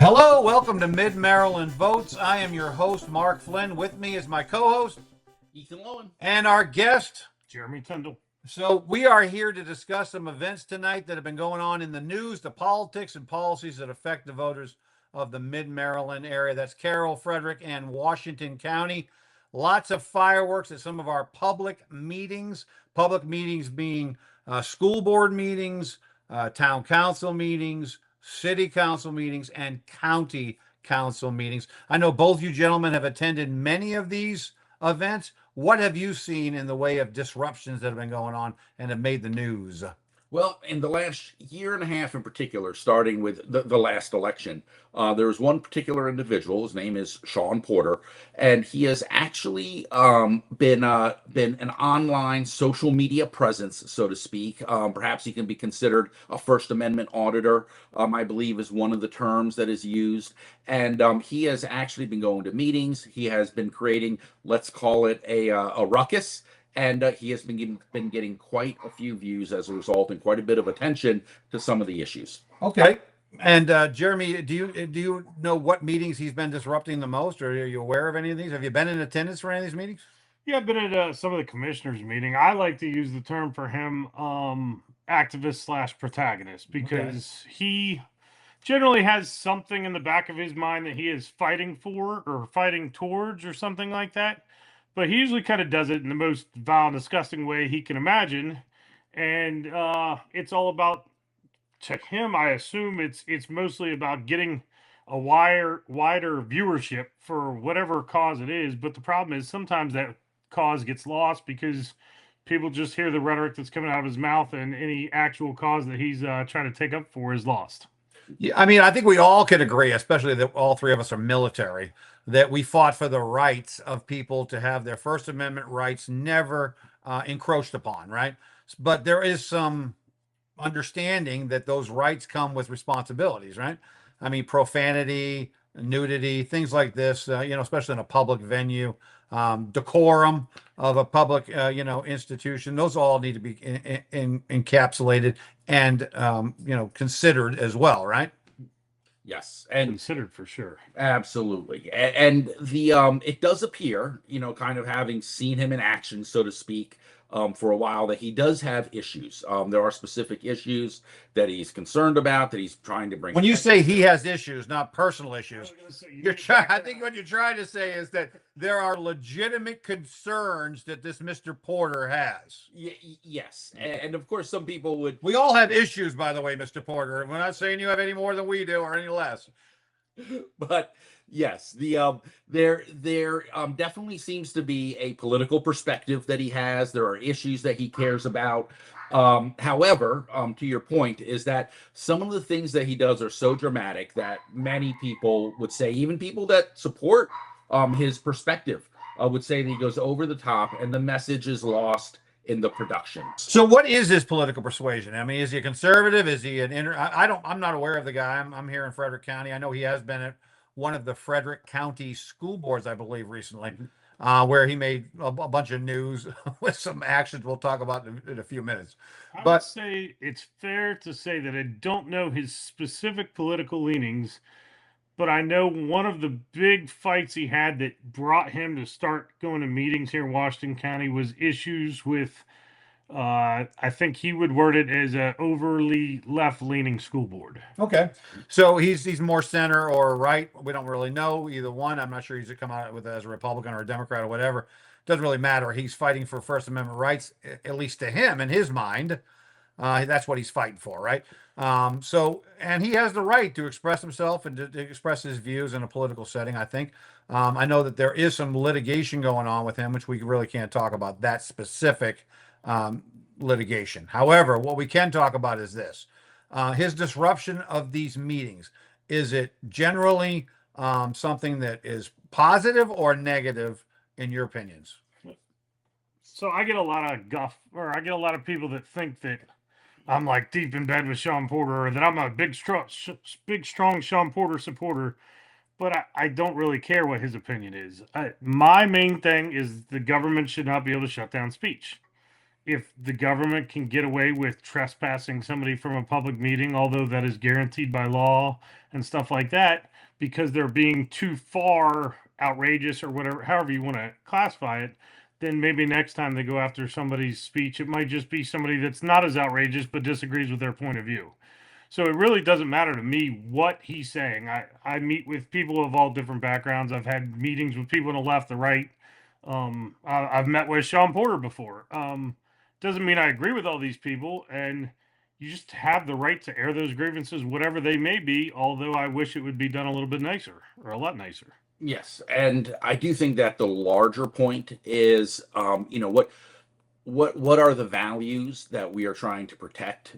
Hello, welcome to Mid-Maryland Votes. I am your host, Mark Flynn. With me is my co-host, Ethan Lowen, and our guest, Jeremy Tyndall. So we are here to discuss some events tonight that have been going on in the news, the politics and policies that affect the voters of the Mid-Maryland area. That's Carroll, Frederick, and Washington County. Lots of fireworks at some of our public meetings being school board meetings, town council meetings, city council meetings, and county council meetings. I know both you gentlemen have attended many of these events. What have you seen in the way of disruptions that have been going on and have made the news? Well, in the last year and a half in particular, starting with the last election, there was one particular individual. His name is Sean Porter, and he has actually been an online social media presence, so to speak. Perhaps he can be considered a First Amendment auditor, I believe is one of the terms that is used. And he has actually been going to meetings. He has been creating, let's call it a ruckus. And he has been getting quite a few views as a result, and quite a bit of attention to some of the issues. Okay. And Jeremy, do you know what meetings he's been disrupting the most, or are you aware of any of these? Have you been in attendance for any of these meetings? Yeah, I've been at some of the commissioners' meeting. I like to use the term for him, activist slash protagonist, because he generally has something in the back of his mind that he is fighting for or fighting towards or something like that. But he usually kind of does it in the most vile and disgusting way he can imagine. And it's all about, to him, I assume it's mostly about getting a wider viewership for whatever cause it is. But the problem is sometimes that cause gets lost because people just hear the rhetoric that's coming out of his mouth, and any actual cause that he's trying to take up for is lost. Yeah, I mean, I think we all could agree, especially that all three of us are military, that we fought for the rights of people to have their First Amendment rights never encroached upon, right? But there is some understanding that those rights come with responsibilities, right? I mean, profanity, nudity, things like this, especially in a public venue, decorum of a public, institution. Those all need to be encapsulated and, considered as well, right? Yes, and Considered for sure. absolutely. And the it does appear, kind of having seen him in action, so to speak, for a while, that he does have issues. There are specific issues that he's concerned about, that he's trying to bring. When you say he has issues, not personal issues, I think what you're trying to say is that there are legitimate concerns that this Mr. Porter has. Yes, and of course, some people would. We all have issues, by the way, Mr. Porter. We're not saying you have any more than we do or any less. But yes, there definitely seems to be a political perspective that he has. There are issues that he cares about. However, to your point, is that some of the things that he does are so dramatic that many people would say, even people that support his perspective, would say that he goes over the top, and the message is lost in the production. So what is his political persuasion? I mean, is he a conservative? Is he I'm not aware of the guy. I'm here in Frederick County. I know he has been at one of the Frederick County school boards, I believe, recently, where he made a bunch of news with some actions we'll talk about in a few minutes. I would say it's fair to say that I don't know his specific political leanings, but I know one of the big fights he had that brought him to start going to meetings here in Washington County was issues with, I think he would word it as a overly left-leaning school board. Okay. So he's more center or right. We don't really know either one. I'm not sure he's come out with as a Republican or a Democrat or whatever. Doesn't really matter. He's fighting for First Amendment rights, at least to him, in his mind. That's what he's fighting for, right? And he has the right to express himself and to express his views in a political setting, I think. I know that there is some litigation going on with him, which we really can't talk about, that specific litigation. However, what we can talk about is this. His disruption of these meetings. Is it generally something that is positive or negative in your opinions? So I get a lot of guff, or I get a lot of people that think that I'm like deep in bed with Sean Porter, or that I'm a big, strong Sean Porter supporter, but I don't really care what his opinion is. My main thing is the government should not be able to shut down speech. If the government can get away with trespassing somebody from a public meeting, although that is guaranteed by law and stuff like that, because they're being too far outrageous or whatever, however you want to classify it, then maybe next time they go after somebody's speech, it might just be somebody that's not as outrageous but disagrees with their point of view. So it really doesn't matter to me what he's saying. I meet with people of all different backgrounds. I've had meetings with people on the left, the right. I've met with Sean Porter before. Doesn't mean I agree with all these people, and you just have the right to air those grievances, whatever they may be. Although I wish it would be done a little bit nicer, or a lot nicer. Yes, and I do think that the larger point is, what are the values that we are trying to protect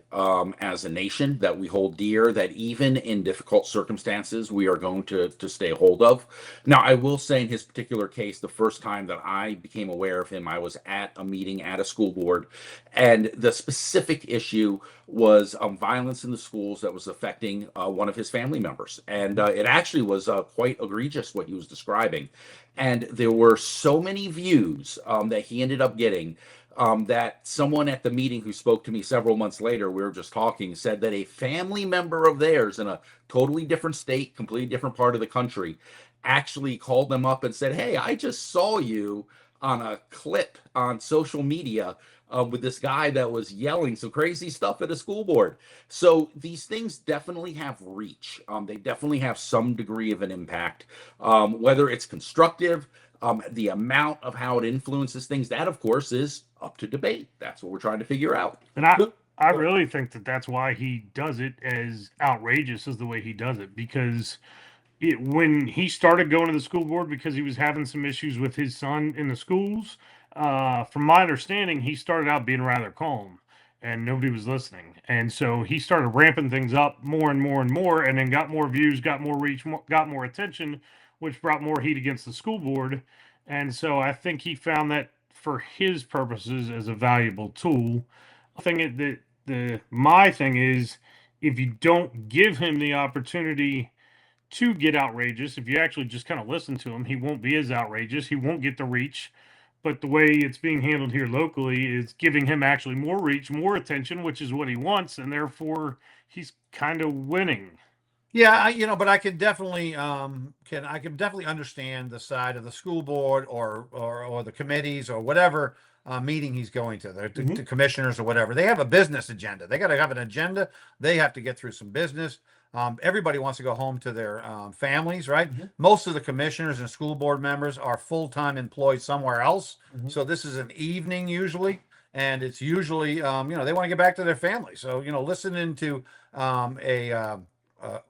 as a nation, that we hold dear, that even in difficult circumstances we are going to stay hold of. Now, I will say in his particular case, the first time that I became aware of him, I was at a meeting at a school board, and the specific issue was violence in the schools that was affecting one of his family members, and it actually was quite egregious what he was describing, and there were so many views that he ended up getting, that someone at the meeting who spoke to me several months later, we were just talking, said that a family member of theirs in a totally different state, completely different part of the country, actually called them up and said, "Hey, I just saw you on a clip on social media with this guy that was yelling some crazy stuff at a school board." So these things definitely have reach. They definitely have some degree of an impact, whether it's constructive. The amount of how it influences things, that of course is up to debate. That's what we're trying to figure out. And I really think that that's why he does it as outrageous as the way he does it, because when he started going to the school board because he was having some issues with his son in the schools, from my understanding, he started out being rather calm and nobody was listening. And so he started ramping things up more and more and more, and then got more views, got more reach, got more attention, which brought more heat against the school board. And so I think he found that for his purposes as a valuable tool. My thing is, if you don't give him the opportunity to get outrageous, if you actually just kind of listen to him, he won't be as outrageous. He won't get the reach. But the way it's being handled here locally is giving him actually more reach, more attention, which is what he wants, and therefore he's kind of winning. Yeah, but I can definitely understand the side of the school board or the committees or whatever meeting he's going to, the commissioners or whatever. They have a business agenda. They got to have an agenda. They have to get through some business. Everybody wants to go home to their families, right? Most of the commissioners and school board members are full-time employed somewhere else. So this is an evening usually. And it's usually, they want to get back to their family. So, listening to a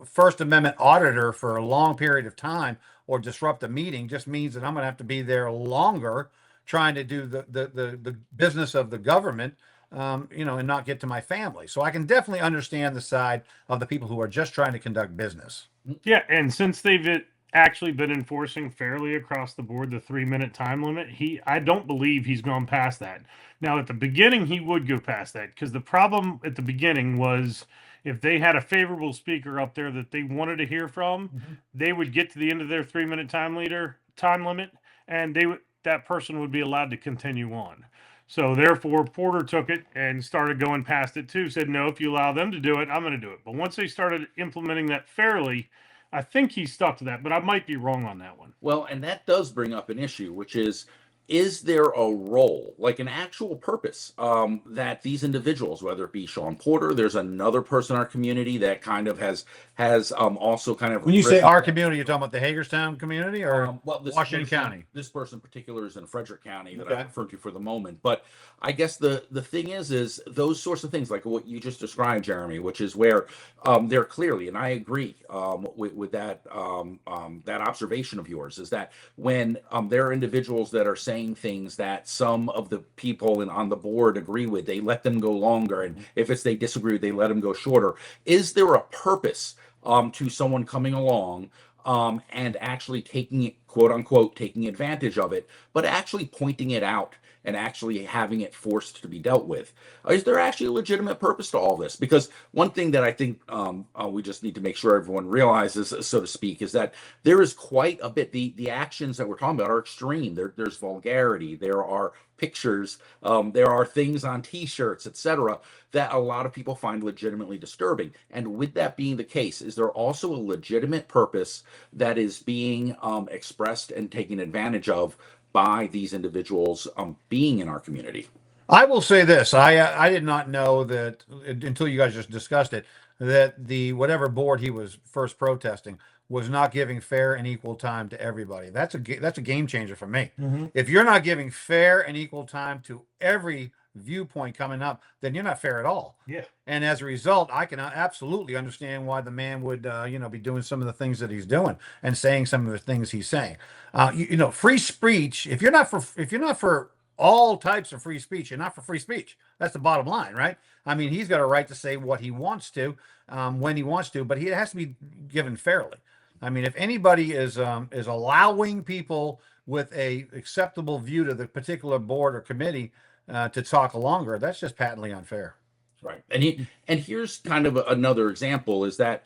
First Amendment auditor for a long period of time or disrupt a meeting just means that I'm going to have to be there longer trying to do the business of the government, and not get to my family. So I can definitely understand the side of the people who are just trying to conduct business. Yeah, and since they've actually been enforcing fairly across the board the 3-minute time limit, I don't believe he's gone past that. Now, at the beginning, he would go past that, because the problem at the beginning was if they had a favorable speaker up there that they wanted to hear from, they would get to the end of their 3-minute time limit, and that person would be allowed to continue on. So therefore, Porter took it and started going past it too. Said, no, if you allow them to do it, I'm going to do it. But once they started implementing that fairly, I think he stuck to that, but I might be wrong on that one. Well, and that does bring up an issue, which is there a role, like an actual purpose, that these individuals, whether it be Sean Porter, there's another person in our community that kind of has also kind of. When you say our community, you're talking about the Hagerstown community or Washington person, County? This person in particular is in Frederick County that I referred to for the moment. But I guess the thing is those sorts of things like what you just described, Jeremy, which is where they're clearly, and I agree with that that observation of yours, is that when there are individuals that are saying things that some of the people on the board agree with, they let them go longer, and if they disagree, they let them go shorter. Is there a purpose to someone coming along and actually taking it quote unquote taking advantage of it, but actually pointing it out and actually having it forced to be dealt with. Is there actually a legitimate purpose to all this? Because one thing that I think we just need to make sure everyone realizes, so to speak, is that there is quite a bit. The actions that we're talking about are extreme. There's vulgarity. There are pictures. There are things on T-shirts, etc., that a lot of people find legitimately disturbing. And with that being the case, is there also a legitimate purpose that is being expressed and taken advantage of by these individuals being in our community? I will say this: I did not know that until you guys just discussed it, that the whatever board he was first protesting was not giving fair and equal time to everybody. That's a game changer for me. If you're not giving fair and equal time to every viewpoint coming up, then you're not fair at all. Yeah. And as a result, I can absolutely understand why the man would, be doing some of the things that he's doing and saying some of the things he's saying. Free speech. If you're not for all types of free speech, you're not for free speech. That's the bottom line, right? I mean, he's got a right to say what he wants to, when he wants to, but he has to be given fairly. I mean, if anybody is allowing people with a acceptable view to the particular board or committee to talk longer, that's just patently unfair. Right. And here's kind of another example is that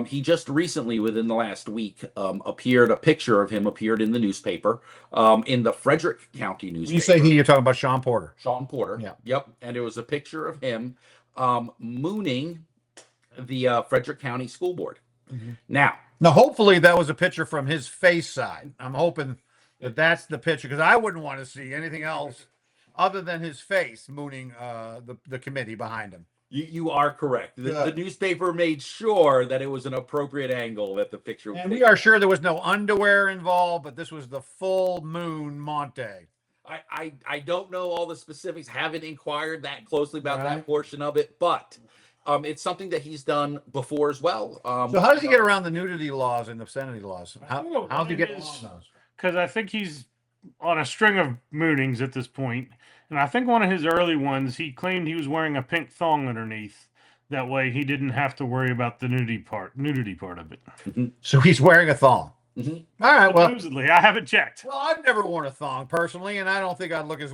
he just recently, within the last week, a picture of him appeared in the newspaper, in the Frederick County newspaper. You say you're talking about Sean Porter. Sean Porter. Yeah. Yep. And it was a picture of him mooning the Frederick County School Board. Now, hopefully that was a picture from his face side. I'm hoping that that's the picture, because I wouldn't want to see anything else other than his face mooning the committee behind him. You are correct. The newspaper made sure that it was an appropriate angle that the picture was. And we are sure there was no underwear involved, but this was the full moon Monte. I don't know all the specifics, haven't inquired that closely about that portion of it, but it's something that he's done before as well. So how does he get around the nudity laws and obscenity laws? How does he get around those? Because I think he's on a string of moonings at this point. And I think one of his early ones, he claimed he was wearing a pink thong underneath. That way he didn't have to worry about the nudity part of it. So he's wearing a thong. All right, well, supposedly, I haven't checked. Well, I've never worn a thong personally, and I don't think I'd look as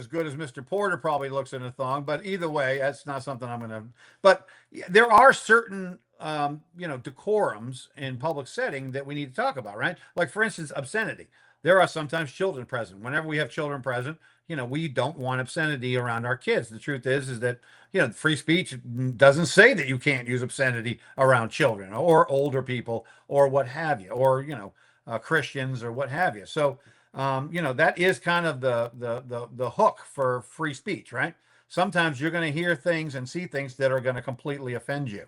good as Mr. Porter probably looks in a thong. But either way, that's not something I'm going to. But there are certain, decorums in public setting that we need to talk about, right? Like, for instance, obscenity. There are sometimes children present. Whenever we have children present, we don't want obscenity around our kids. The truth is that, free speech doesn't say that you can't use obscenity around children or older people or what have you, or, Christians or what have you. So, that is kind of the hook for free speech, right? Sometimes you're going to hear things and see things that are going to completely offend you.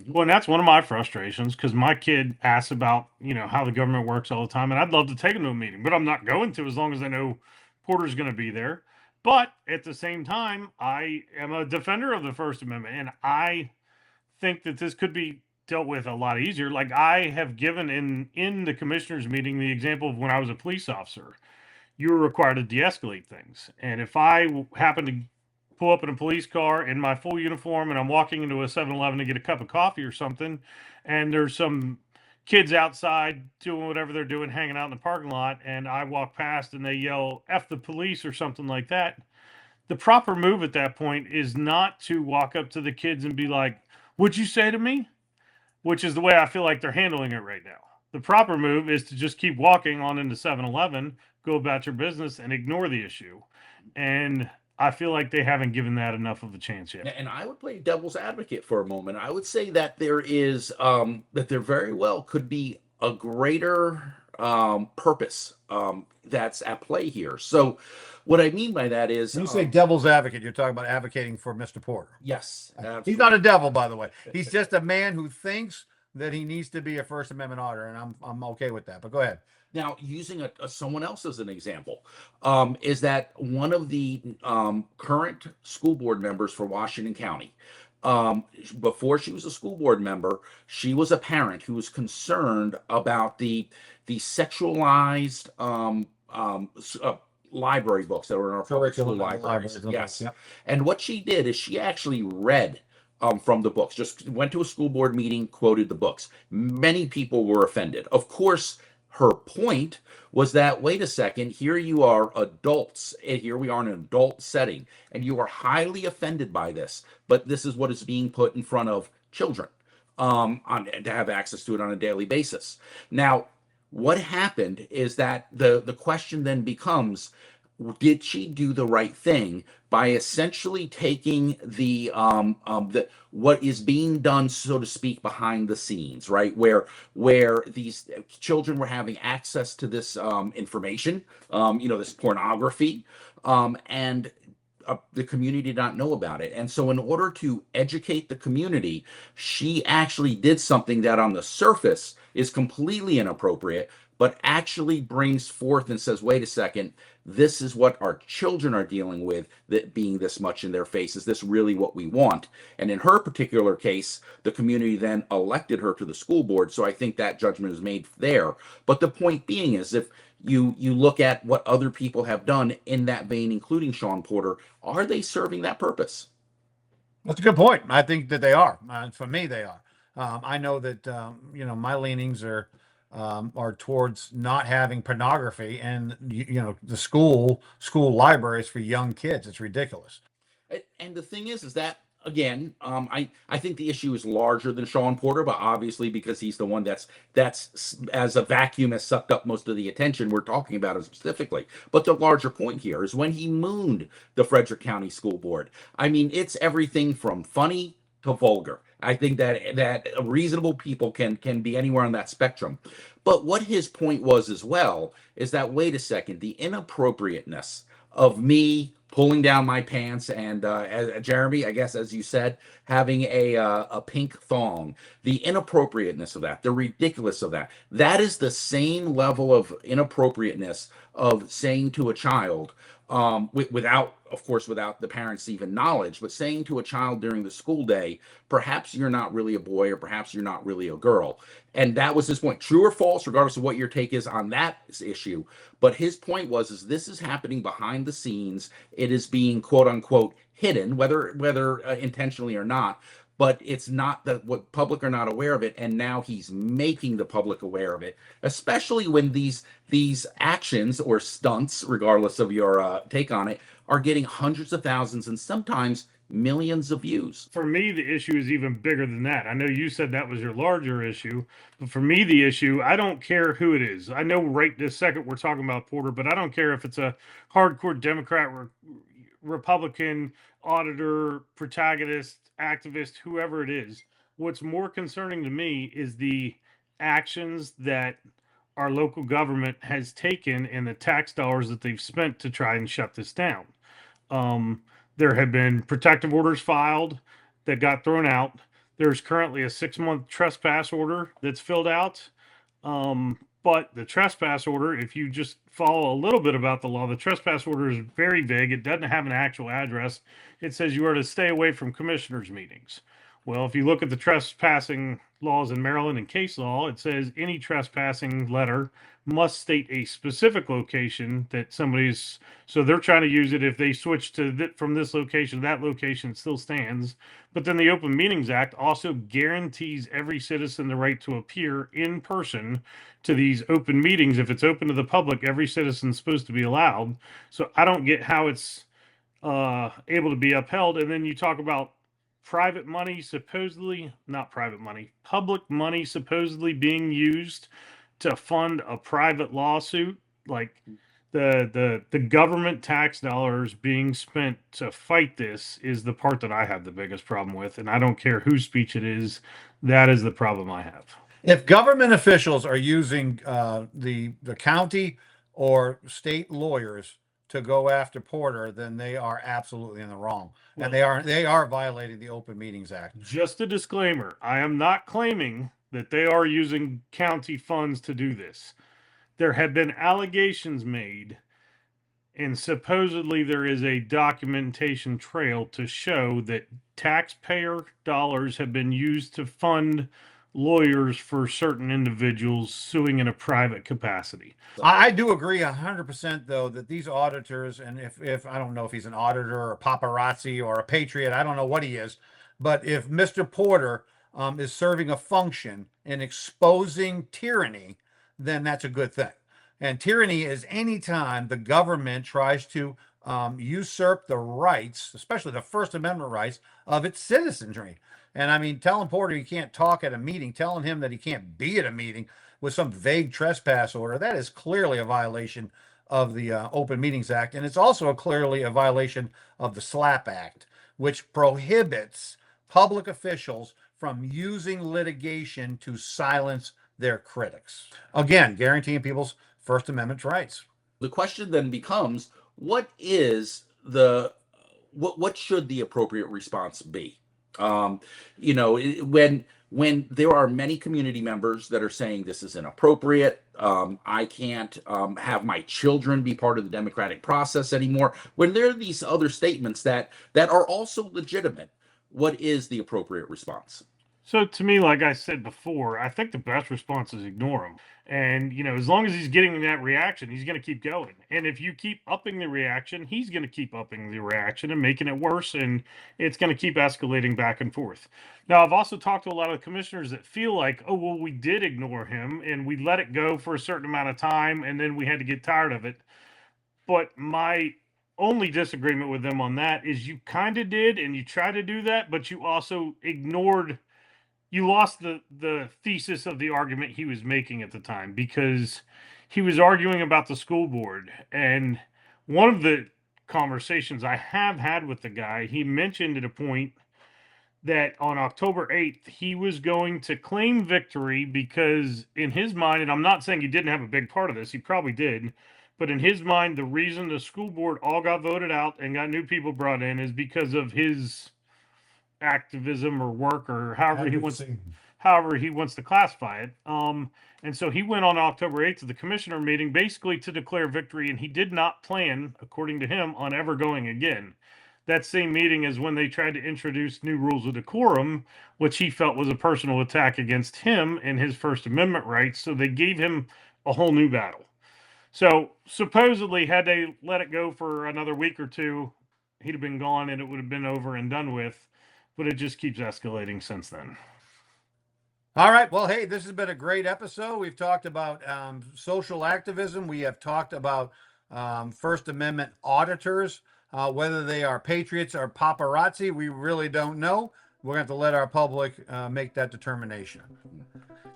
Well, and that's one of my frustrations, because my kid asks about, how the government works all the time, and I'd love to take him to a meeting, but I'm not going to, as long as I know Porter's going to be there. But at the same time, I am a defender of the First Amendment, and I think that this could be dealt with a lot easier. Like, I have given in the commissioners meeting the example of when I was a police officer. You were required to de-escalate things, and if I happen to pull up in a police car in my full uniform and I'm walking into a 7-Eleven to get a cup of coffee or something, and there's some kids outside doing whatever they're doing, hanging out in the parking lot, and I walk past and they yell "F the police" or something like that, the proper move at that point is not to walk up to the kids and be like, "What'd you say to me?" Which is the way I feel like they're handling it right now. The proper move is to just keep walking on into 7-Eleven, go about your business, and ignore the issue. And I feel like they haven't given that enough of a chance yet. And I would play devil's advocate for a moment. I would say that there is that there very well could be a greater purpose that's at play here. So what I mean by that is, when you say devil's advocate, you're talking about advocating for Mr. Porter. Yes, absolutely. He's not a devil, by the way. He's just a man who thinks that he needs to be a First Amendment auditor, and I'm okay with that. But go ahead. Now, using someone else as an example, is that one of the current school board members for Washington County, before she was a school board member, she was a parent who was concerned about the sexualized library books that were in our public school libraries. Yes. Yep. And what she did is she actually read from the books, just went to a school board meeting, quoted the books. Many people were offended. Of course, her point was that, wait a second, here you are adults, and here we are in an adult setting, and you are highly offended by this, but this is what is being put in front of children to have access to it on a daily basis. Now, what happened is that the question then becomes, did she do the right thing by essentially taking the what is being done, so to speak, behind the scenes, right, where these children were having access to this information, this pornography, and the community did not know about it. And so, in order to educate the community, she actually did something that on the surface is completely inappropriate, but actually brings forth and says, wait a second, this is what our children are dealing with, that being this much in their face. Is this really what we want? And in her particular case, the community then elected her to the school board. So I think that judgment is made there. But the point being is, if you look at what other people have done in that vein, including Sean Porter, are they serving that purpose? That's a good point. I think that they are. For me, they are. I know that my leanings are towards not having pornography and the school libraries for young kids. It's ridiculous. And the thing is that, again, I think the issue is larger than Sean Porter, but obviously because he's the one that's as a vacuum has sucked up most of the attention, we're talking about it specifically. But the larger point here is when he mooned the Frederick County School Board. I mean, it's everything from funny to vulgar. I think that reasonable people can be anywhere on that spectrum. But what his point was as well is that, wait a second, the inappropriateness of me pulling down my pants and Jeremy, I guess, as you said, having a pink thong, the inappropriateness of that, the ridiculous of that is the same level of inappropriateness of saying to a child, without the parents' even knowledge, but saying to a child during the school day, perhaps you're not really a boy, or perhaps you're not really a girl. And that was his point. True or false, regardless of what your take is on that issue. But his point is this is happening behind the scenes. It is being quote unquote hidden, whether intentionally or not. But it's not that what public are not aware of it, and now he's making the public aware of it, especially when these actions or stunts, regardless of your take on it, are getting hundreds of thousands and sometimes millions of views. For me, the issue is even bigger than that. I know you said that was your larger issue, but for me, the issue, I don't care who it is. I know right this second we're talking about Porter, but I don't care if it's a hardcore Democrat, Republican, auditor, protagonist, activist, whoever it is. What's more concerning to me is the actions that our local government has taken and the tax dollars that they've spent to try and shut this down. There have been protective orders filed that got thrown out. There's currently a 6-month trespass order that's filled out. But the trespass order, if you just follow a little bit about the law, the trespass order is very vague. It doesn't have an actual address. It says you are to stay away from commissioners' meetings. Well, if you look at the trespassing laws in Maryland and case law, it says any trespassing letter must state a specific location that somebody's, so they're trying to use it. If they switch to from this location to that location, it still stands. But then the Open Meetings Act also guarantees every citizen the right to appear in person to these open meetings. If it's open to the public, every citizen's supposed to be allowed. So I don't get how it's able to be upheld. And then you talk about private money, public money supposedly being used to fund a private lawsuit. Like the government tax dollars being spent to fight this is the part that I have the biggest problem with. And I don't care whose speech it is. That is the problem I have. If government officials are using the county or state lawyers to go after Porter, then they are absolutely in the wrong, and they are violating the Open Meetings Act. Just a disclaimer: I am not claiming that they are using county funds to do this. There have been allegations made, and supposedly there is a documentation trail to show that taxpayer dollars have been used to fund lawyers for certain individuals suing in a private capacity. I do agree 100%, though, that these auditors, and if I don't know if he's an auditor or a paparazzi or a patriot, I don't know what he is, but if Mr. Porter is serving a function in exposing tyranny, then that's a good thing. And tyranny is any time the government tries to usurp the rights, especially the First Amendment rights of its citizenry. And I mean, telling Porter he can't talk at a meeting, telling him that he can't be at a meeting with some vague trespass order, that is clearly a violation of the Open Meetings Act. And it's also clearly a violation of the SLAPP Act, which prohibits public officials from using litigation to silence their critics. Again, guaranteeing people's First Amendment rights. The question then becomes, what is the what should the appropriate response be? You know, when there are many community members that are saying this is inappropriate, I can't have my children be part of the democratic process anymore. When there are these other statements that are also legitimate, what is the appropriate response? So to me, like I said before, I think the best response is ignore him. And, you know, as long as he's getting that reaction, he's going to keep going. And if you keep upping the reaction, he's going to keep upping the reaction and making it worse. And it's going to keep escalating back and forth. Now, I've also talked to a lot of commissioners that feel like, oh, well, we did ignore him and we let it go for a certain amount of time and then we had to get tired of it. But my only disagreement with them on that is you kind of did and you tried to do that, but you also ignored. You lost the thesis of the argument he was making at the time, because he was arguing about the school board. And one of the conversations I have had with the guy, he mentioned at a point that on October 8th, he was going to claim victory because in his mind, and I'm not saying he didn't have a big part of this, he probably did, but in his mind, the reason the school board all got voted out and got new people brought in is because of his activism or work, or however he wants to classify it. And so he went on October 8th to the commissioner meeting basically to declare victory, and he did not plan, according to him, on ever going again. That same meeting is when they tried to introduce new rules of decorum, which he felt was a personal attack against him and his First Amendment rights. So they gave him a whole new battle. So supposedly, had they let it go for another week or two, he'd have been gone and it would have been over and done with. But it just keeps escalating since then. All right. Well, hey, this has been a great episode. We've talked about social activism. We have talked about First Amendment auditors, whether they are Patriots or Paparazzi. We really don't know. We're going to have to let our public make that determination.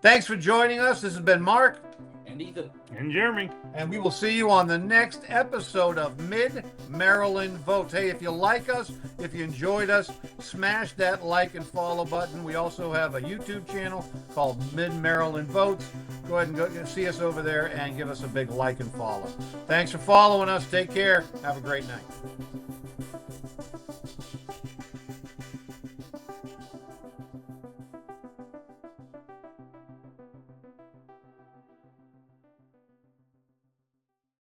Thanks for joining us. This has been Mark. And Ethan. And Jeremy. And we will see you on the next episode of Mid-Maryland Votes. Hey, if you like us, if you enjoyed us, smash that like and follow button. We also have a YouTube channel called Mid-Maryland Votes. Go ahead and go see us over there and give us a big like and follow. Thanks for following us. Take care. Have a great night.